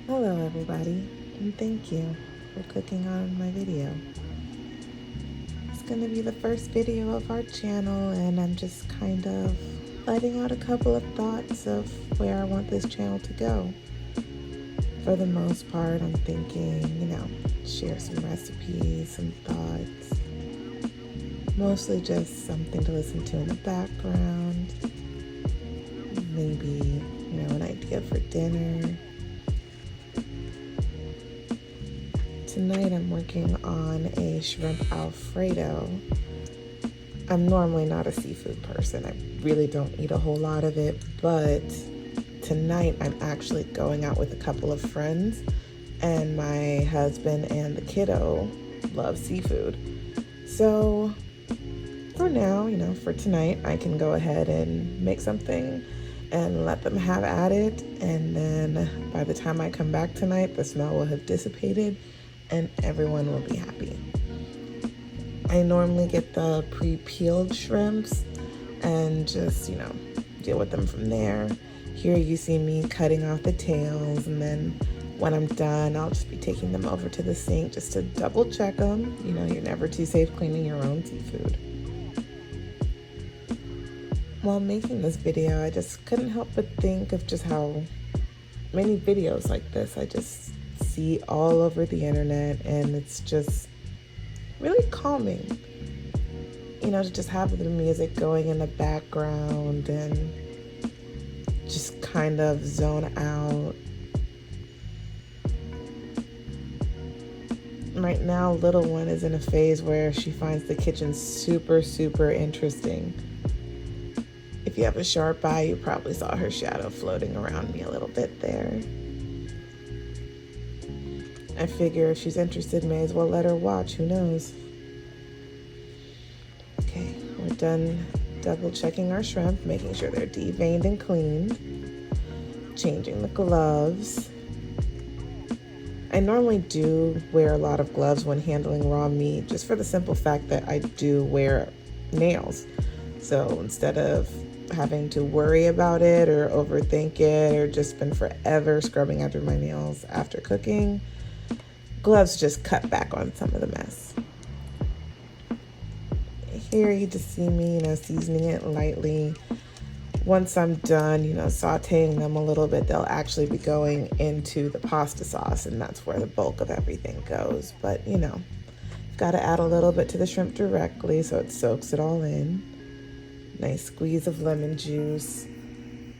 Hello everybody, and thank you for clicking on my video. It's going to be the first video of our channel, and I'm just kind of letting out a couple of thoughts of where I want this channel to go. For the most part, I'm thinking, share some recipes, some thoughts, mostly just something to listen to in the background, maybe, an idea for dinner. Tonight I'm working on a shrimp Alfredo. I'm normally not a seafood person. I really don't eat a whole lot of it, but tonight I'm actually going out with a couple of friends, and my husband and the kiddo love seafood. So for now, for tonight, I can go ahead and make something and let them have at it, and then by the time I come back tonight, the smell will have dissipated and everyone will be happy. I normally get the pre-peeled shrimps and just, deal with them from there. Here you see me cutting off the tails, and then when I'm done, I'll just be taking them over to the sink just to double check them. You're never too safe cleaning your own seafood. While making this video, I just couldn't help but think of just how many videos like this I just see all over the internet, and it's just really calming, to just have the music going in the background and just kind of zone out. Right now, little one is in a phase where she finds the kitchen super, super interesting. If you have a sharp eye, you probably saw her shadow floating around me a little bit there. I figure if she's interested, may as well let her watch, who knows. Okay, we're done double checking our shrimp, making sure they're deveined and cleaned, changing the gloves. I normally do wear a lot of gloves when handling raw meat, just for the simple fact that I do wear nails. So instead of having to worry about it or overthink it or just spend forever scrubbing after my nails after cooking, gloves just cut back on some of the mess. Here you just see me, seasoning it lightly. Once I'm done, sauteing them a little bit, they'll actually be going into the pasta sauce, and that's where the bulk of everything goes. But, got to add a little bit to the shrimp directly so it soaks it all in. Nice squeeze of lemon juice.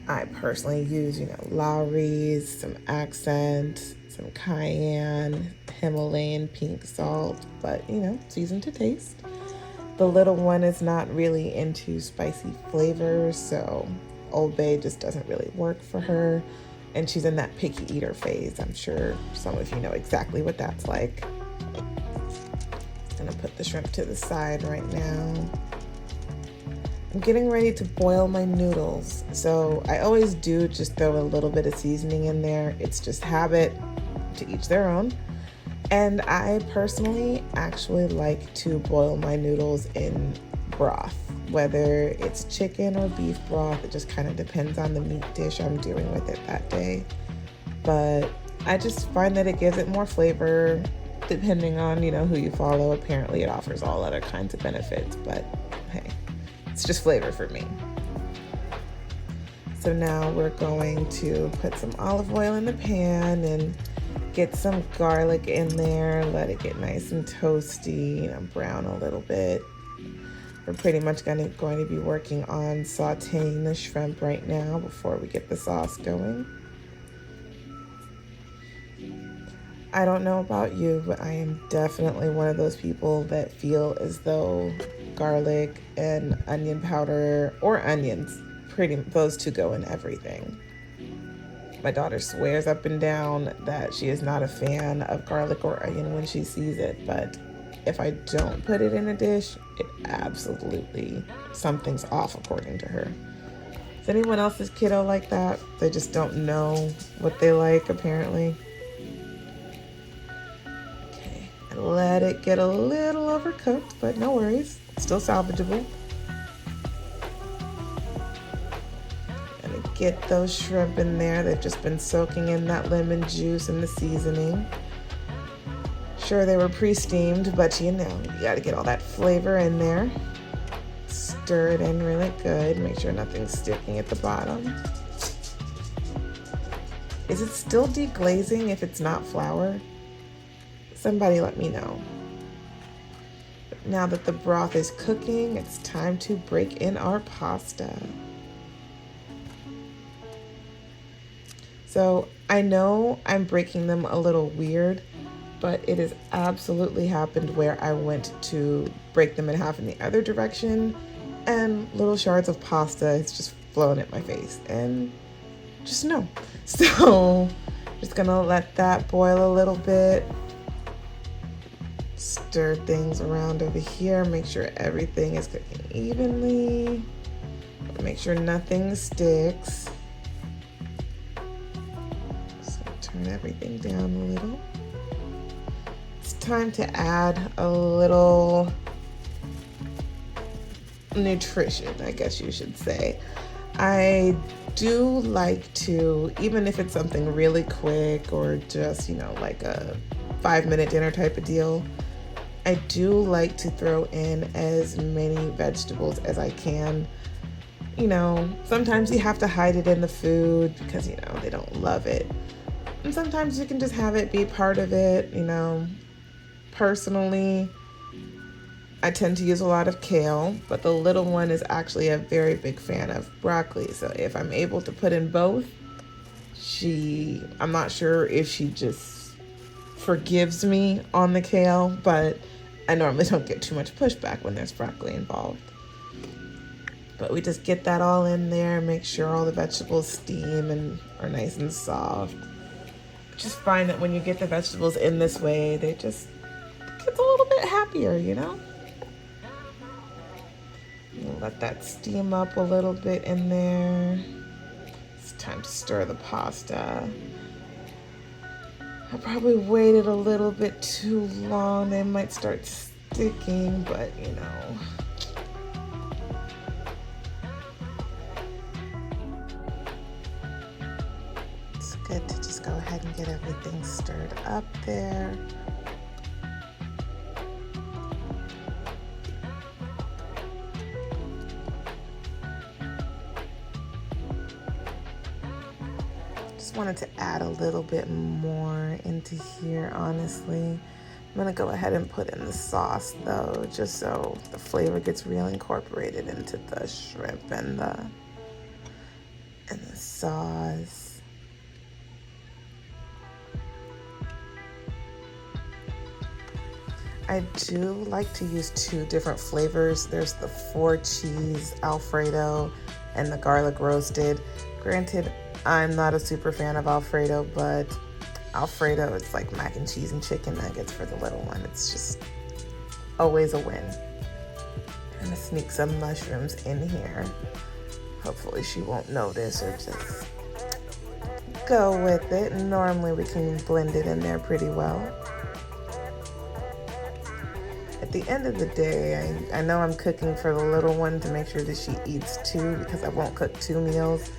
I personally use, Lowry's, some accent, some cayenne, Himalayan pink salt, but, season to taste. The little one is not really into spicy flavors, so Old Bay just doesn't really work for her. And she's in that picky eater phase. I'm sure some of you know exactly what that's like. I'm gonna put the shrimp to the side right now. I'm getting ready to boil my noodles. So I always do just throw a little bit of seasoning in there. It's just habit, to each their own. And I personally actually like to boil my noodles in broth, whether it's chicken or beef broth. It just kind of depends on the meat dish I'm doing with it that day. But I just find that it gives it more flavor depending on, who you follow. Apparently it offers all other kinds of benefits, but hey, it's just flavor for me. So now we're going to put some olive oil in the pan and get some garlic in there, let it get nice and toasty, brown a little bit. We're pretty much going to be working on sauteing the shrimp right now before we get the sauce going. I don't know about you, but I am definitely one of those people that feel as though garlic and onion powder, or onions, those two go in everything. My daughter swears up and down that she is not a fan of garlic or onion when she sees it, but if I don't put it in a dish, it absolutely, something's off according to her. Is anyone else's kiddo like that? They just don't know what they like, apparently. Okay, I let it get a little overcooked, but no worries, it's still salvageable. get those shrimp in there. They've just been soaking in that lemon juice and the seasoning. Sure, they were pre-steamed, but you know, you gotta get all that flavor in there. Stir it in really good. Make sure nothing's sticking at the bottom. Is it still deglazing if it's not flour? Somebody let me know. But now that the broth is cooking, it's time to break in our pasta. So I know I'm breaking them a little weird, but it has absolutely happened where I went to break them in half in the other direction and little shards of pasta is just flowing at my face and just no. So just gonna let that boil a little bit. Stir things around over here. Make sure everything is cooking evenly. Make sure nothing sticks. So turn everything down a little. It's time to add a little nutrition, I guess you should say. I do like to, even if it's something really quick or just, you know, like a 5-minute dinner type of deal, I do like to throw in as many vegetables as I can. You know, sometimes you have to hide it in the food because, you know, they don't love it. And sometimes you can just have it be part of it, you know. Personally, I tend to use a lot of kale, but the little one is actually a very big fan of broccoli. So if I'm able to put in both, I'm not sure if she just forgives me on the kale, but I normally don't get too much pushback when there's broccoli involved. But we just get that all in there, make sure all the vegetables steam and are nice and soft. Just find that when you get the vegetables in this way, they just get a little bit happier, you know? Let that steam up a little bit in there. It's time to stir the pasta. I probably waited a little bit too long. They might start sticking, but you know. It's good to just go ahead and get everything stirred up there. Wanted to add a little bit more into here, honestly. I'm gonna go ahead and put in the sauce though, just so the flavor gets real incorporated into the shrimp and the sauce. I do like to use 2 different flavors. There's the 4 cheese Alfredo and the garlic roasted. Granted, I'm not a super fan of Alfredo, but Alfredo is like mac and cheese and chicken nuggets for the little one. It's just always a win. I'm gonna sneak some mushrooms in here. Hopefully she won't notice or just go with it. Normally we can blend it in there pretty well. At the end of the day, I know I'm cooking for the little one to make sure that she eats 2 because I won't cook 2 meals.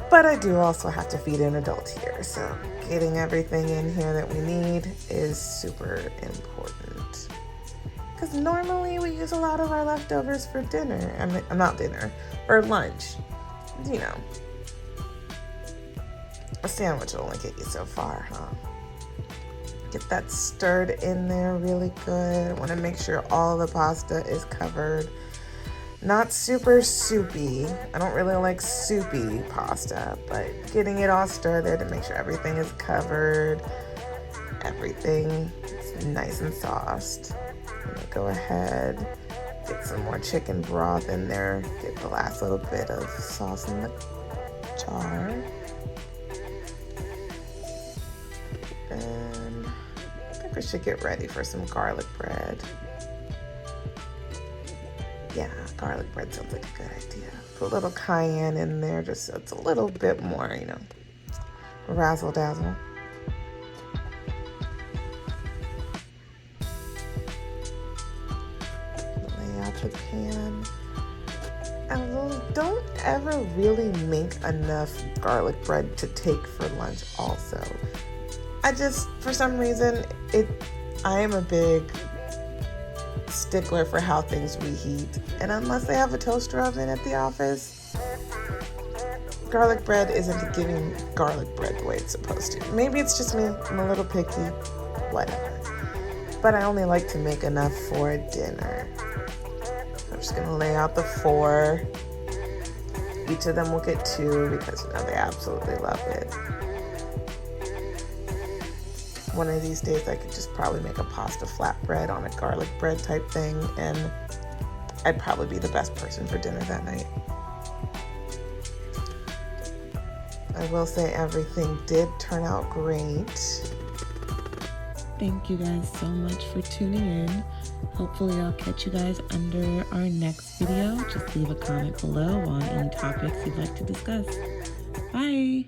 But I do also have to feed an adult here, so getting everything in here that we need is super important. Because normally we use a lot of our leftovers for dinner. Not dinner, for lunch. You know, a sandwich will only get you so far, huh? Get that stirred in there really good. I want to make sure all the pasta is covered. Not super soupy. I don't really like soupy pasta, but getting it all stirred there to make sure everything is covered. Everything is nice and sauced. I'm gonna go ahead, get some more chicken broth in there, get the last little bit of sauce in the jar. And I think we should get ready for some garlic bread. Yeah, garlic bread sounds like a good idea. Put a little cayenne in there just so it's a little bit more, you know, razzle dazzle. Lay out the pan. I don't ever really make enough garlic bread to take for lunch also. For some reason, I am a big stickler for how things reheat. And unless they have a toaster oven at the office, garlic bread isn't giving garlic bread the way it's supposed to. Maybe it's just me. I'm a little picky. Whatever. But I only like to make enough for dinner. I'm just going to lay out the 4. Each of them will get 2 because, they absolutely love it. One of these days I could just probably make a pasta flatbread on a garlic bread type thing, and I'd probably be the best person for dinner that night. I will say everything did turn out great. Thank you guys so much for tuning in. Hopefully I'll catch you guys under our next video. Just leave a comment below on any topics you'd like to discuss. Bye!